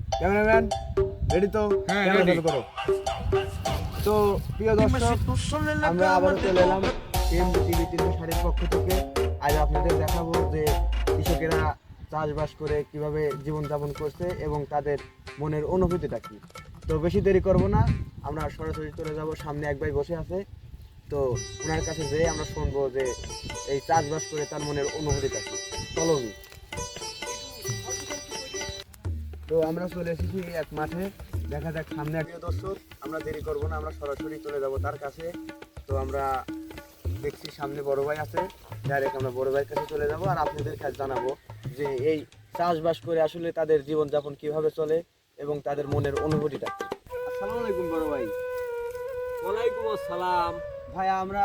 Cameraman ready তো? হ্যাঁ, camera ready। চালু করো। তো প্রিয় দর্শক, আমরা আবারও চলে এলাম টিএমজি টিভি 360 পক্ষ থেকে। আজ আপনাদের দেখাবো যে কৃষকেরা চাষবাস করে কিভাবে জীবনযাপন করছে এবং তাদের মনের অনুভূতিটা কি। তো বেশি দেরি করব না, আমরা সরাসরি চলে যাব। সামনে এক ভাই বসে আছে, তো ওনার কাছে যেয়ে আমরা শুনবো যে এই চাষবাস করে তার মনের অনুভূতিটা কি। চলো মি। তো আমরা চলে এসেছি এক মাঠে, দেখা যাক সামনে। প্রিয় দর্শক, আমরা দেরি করব না, আমরা সরাসরি চলে যাব তার কাছে। তো আমরা দেখছি সামনে বড় ভাই আছে, ডাইরেক্ট আমরা বড় ভাইয়ের কাছে চলে যাব আর আপনাদের কাছে জানাবো যে এই চাষবাস করে আসলে তাদের জীবনযাপন কিভাবে চলে এবং তাদের মনের অনুভূতিটা কি। আসসালামু আলাইকুম বড় ভাই। ওয়ালাইকুম আসসালাম। ভাই, আমরা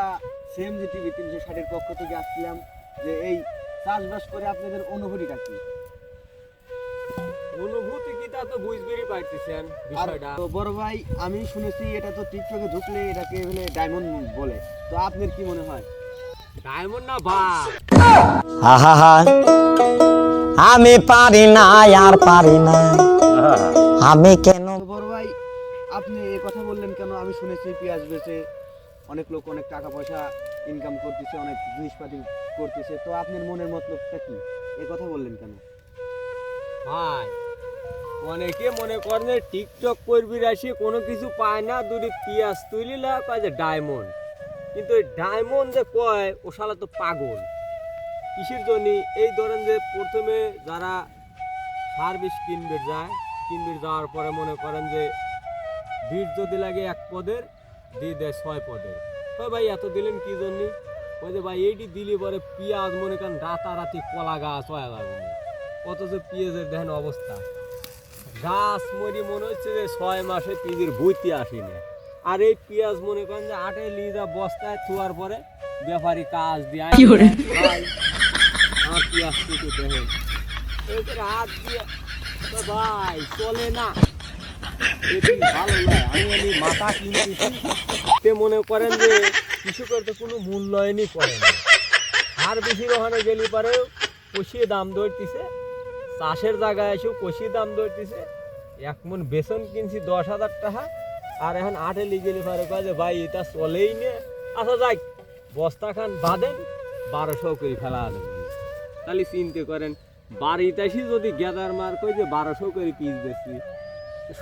সিএমজি টিভি 360 পক্ষ থেকে আসছিলাম যে এই চাষবাস করে আপনাদের অনুভূতিটা কি। অনুভূতি কি তা তো বুঝবেই পাইতেছেন বিষয়টা। তো বড় ভাই, আমি শুনেছি এটা তো টিকটকে ঢুকলে এটাকে বলে ডায়মন্ড বলে, তো আপনার কি মনে হয়? ডায়মন্ড না বাপ। আহা আমি পারি না আর পারি না আমি কেন। তো বড় ভাই, আপনি এই কথা বললেন কেন? আমি শুনেছি পেঁয়াজ বেচে অনেক লোক অনেক টাকা পয়সা ইনকাম করতেছে, অনেক জিনিসপাতি করতেছে, তো আপনার মনের মতলবটা কি? এই কথা বললেন কেন? ভাই অনেকে মনে করেন যে টিকটক করবি আসি কোনো কিছু পায় না, দুটি পিয়াজ তুলিলা কয় যে ডায়মন্ড। কিন্তু এই ডায়মন্ড যে কয় ও শালা তো পাগল। কিসের জন্য? এই ধরেন যে প্রথমে যারা সার বিষ কিনবে যাওয়ার পরে মনে করেন যে বীজ যদি লাগে 1 পদের দিয়ে দেয় 6 পদের। তো ভাই এত দিলেন কি জন্য? ওই যে ভাই এইটি দিলি পরে পেঁয়াজ মনে করেন রাতারাতি কলা গাছ হয়ে যাবে, অথচ পেঁয়াজের দেখেন অবস্থা, গাছ মরি মনে হচ্ছে যে 6 মাসে পেঁয়াজের বইতে আসে না। আর এই পেঁয়াজ মনে করেন যে 8 লিজা বস্তায় থোয়ার পরে ব্যাপারী কাজ দিয়ে ভাই আমার পেঁয়াজ কেটে দেখেন এদের হাত দিয়ে, তো ভাই চলে না। এটি ভালো নয়। আমি মাথা কিনতেছি, তে মনে করেন যে কৃষকের তো কোনো মূল্যায়নই করে না। আর বেশি ওখানে গেলি পরেও কষিয়ে দাম ধরতেছে, চাষের জায়গায় এসেও কষিয়ে দাম ধরতেছে। 1 মণ বেসন কিনছি 10,000 টাকা, আর এখন 8 গেলি পরে কয় যে ভাই এটা চলেই নে। আচ্ছা যাই বস্তা খান বাঁধেন 1200 করে ফেলা দেবেন। তাহলে চিন্তা করেন বাড়িতে আসি যদি গেদার মার কই যে 1200 করে পিস বেশি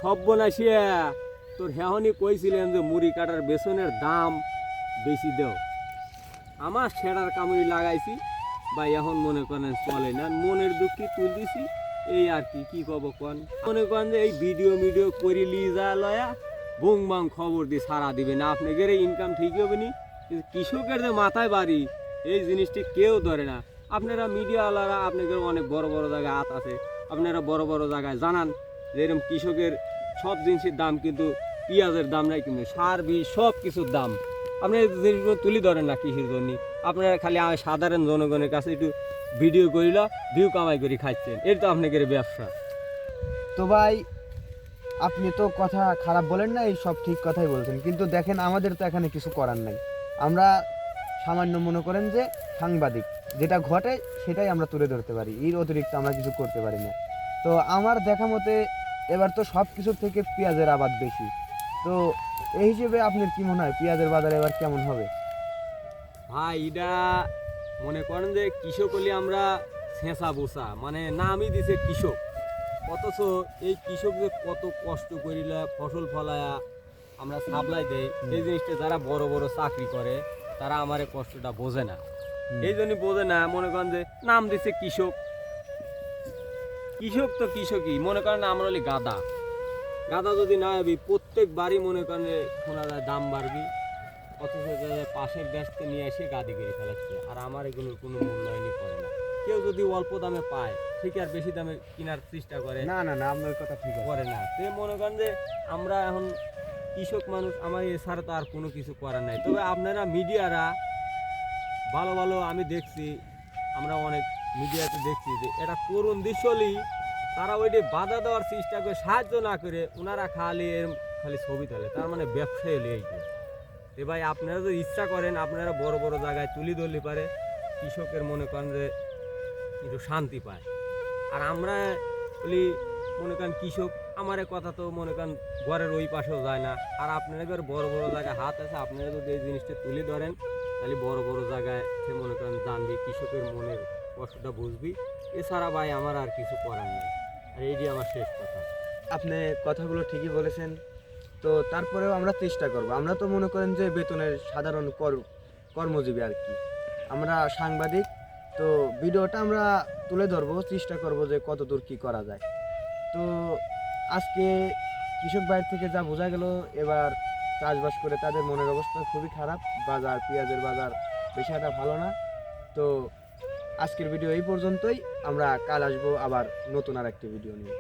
সব বনাসিয়া। তোর হেহনি কইছিলেন যে মুড়ি কাটার বেসনের দাম বেশি দেও, আমার সেরার কামড়ি লাগাইছি বা এখন মনে করেন চলে না, মনের দুঃখী তুল দিছি এই আর কি। কি কব কন? মনে করেন যে এই ভিডিও করি লি যা লয়া বুং বাং খবর দিয়ে সারা দিবে না, আপনাদের ইনকাম ঠিক হবে নি। কিন্তু কৃষকের যে মাথায় বাড়ি এই জিনিসটি কেউ ধরে না। আপনারা মিডিয়াওয়ালারা আপনাদের অনেক বড় বড় জায়গায় হাত আছে, আপনারা বড় বড় জায়গায় জানান যে এরকম কৃষকের সব জিনিসের দাম, কিন্তু পেঁয়াজের দাম নাই, কিন্তু সার বিষ সব কিছুর দাম আপনি জিনিসগুলো তুলি ধরেন না কৃষির জন্য। আপনারা খালি সাধারণ জনগণের কাছে একটু ভিডিও করিল ভিউ কামাই করে খাচ্ছেন, এর তো আপনাদের ব্যবসা। তো ভাই, আপনি তো কথা খারাপ বলেন না, এই সব ঠিক কথাই বলছেন, কিন্তু দেখেন আমাদের তো এখানে কিছু করার নাই। আমরা সামান্য মনে করেন যে সাংবাদিক, যেটা ঘটে সেটাই আমরা তুলে ধরতে পারি, এর অতিরিক্ত আমরা কিছু করতে পারি না। তো আমার দেখা মতে এবার তো সব কিছুর থেকে পেঁয়াজের আবাদ বেশি। তো এই হিসেবে আপনার কি মনে হয় পেঁয়াজের বাজার এবার কেমন হবে? ভাই এটা মনে করেন যে কৃষক হলে আমরা ছেঁচা বোসা, মানে নামই দিছে কৃষক, অথচ এই কৃষক যে কত কষ্ট করিলা ফসল ফলায়া আমরা সাপ্লাই দেই, এই জিনিসটা যারা বড় বড় চাকরি করে তারা আমার এই কষ্টটা বোঝে না। এই জন্য বোঝে না, মনে করেন যে নাম দিছে কৃষক। কৃষক তো কৃষকই, মনে করেন আমরা হলি গাদা। গাদা যদি না হবি প্রত্যেক বাড়ি মনে করেন শোনা যায় দাম বাড়বি, অথচ পাশের দেশকে নিয়ে এসে গাদি করে ফেলাচ্ছে, আর আমার এগুলোর কোনো মূল্যায়নই করে না। কেউ যদি অল্প দামে পায় ঠিক আর বেশি দামে কেনার চেষ্টা করে না না না, আপনার কথা ঠিক করে না। সে মনে করেন যে আমরা এখন কৃষক মানুষ, আমার এছাড়া তো আর কোনো কিছু করার নাই। তবে আপনারা মিডিয়ারা ভালো ভালো, আমি দেখছি আমরা অনেক মিডিয়াতে দেখছি যে এটা করুণ দৃশ্যলি তারা ওইটি বাধা দেওয়ার চেষ্টা করে, সাহায্য না করে ওনারা খালি ছবি তোলে, তার মানে ব্যবসায়ী হলে এই যে ভাই আপনারা যদি ইচ্ছা করেন আপনারা বড় বড় জায়গায় তুলি ধরলে পারে কৃষকের মনে করেন যে একটু শান্তি পায়। আর আমরা বলি মনে করেন কৃষক আমার কথা তো মনে করেন ঘরের ওই পাশেও যায় না, আর আপনারা এবার বড় বড় জায়গায় হাত আছে, আপনারা যদি এই জিনিসটা তুলে ধরেন তাহলে বড় বড় জায়গায় সে মনে করেন জানবি, কৃষকের মনের কষ্টটা বুঝবি। এছাড়া ভাই আমার আর কিছু করার নেই, আর এইটি আমার শেষ কথা। আপনি কথাগুলো ঠিকই বলেছেন। তো তারপরেও আমরা চেষ্টা করব। আমরা তো মনে করেন যে বেতনের সাধারণ কর্মজীবী আর কি, আমরা সাংবাদিক। তো ভিডিওটা আমরা তুলে ধরবো, চেষ্টা করব যে কতদূর কি করা যায়। তো আজকে কৃষক ভাইয়ের থেকে যা বোঝা গেল, এবার চাষবাস করে তাদের মনের অবস্থা খুবই খারাপ, বাজার পেঁয়াজের বাজার বেশি একটা ভালো না। তো আজকের ভিডিও এই পর্যন্তই, আমরা কাল আসবো আবার নতুন আর একটি ভিডিও নিয়ে।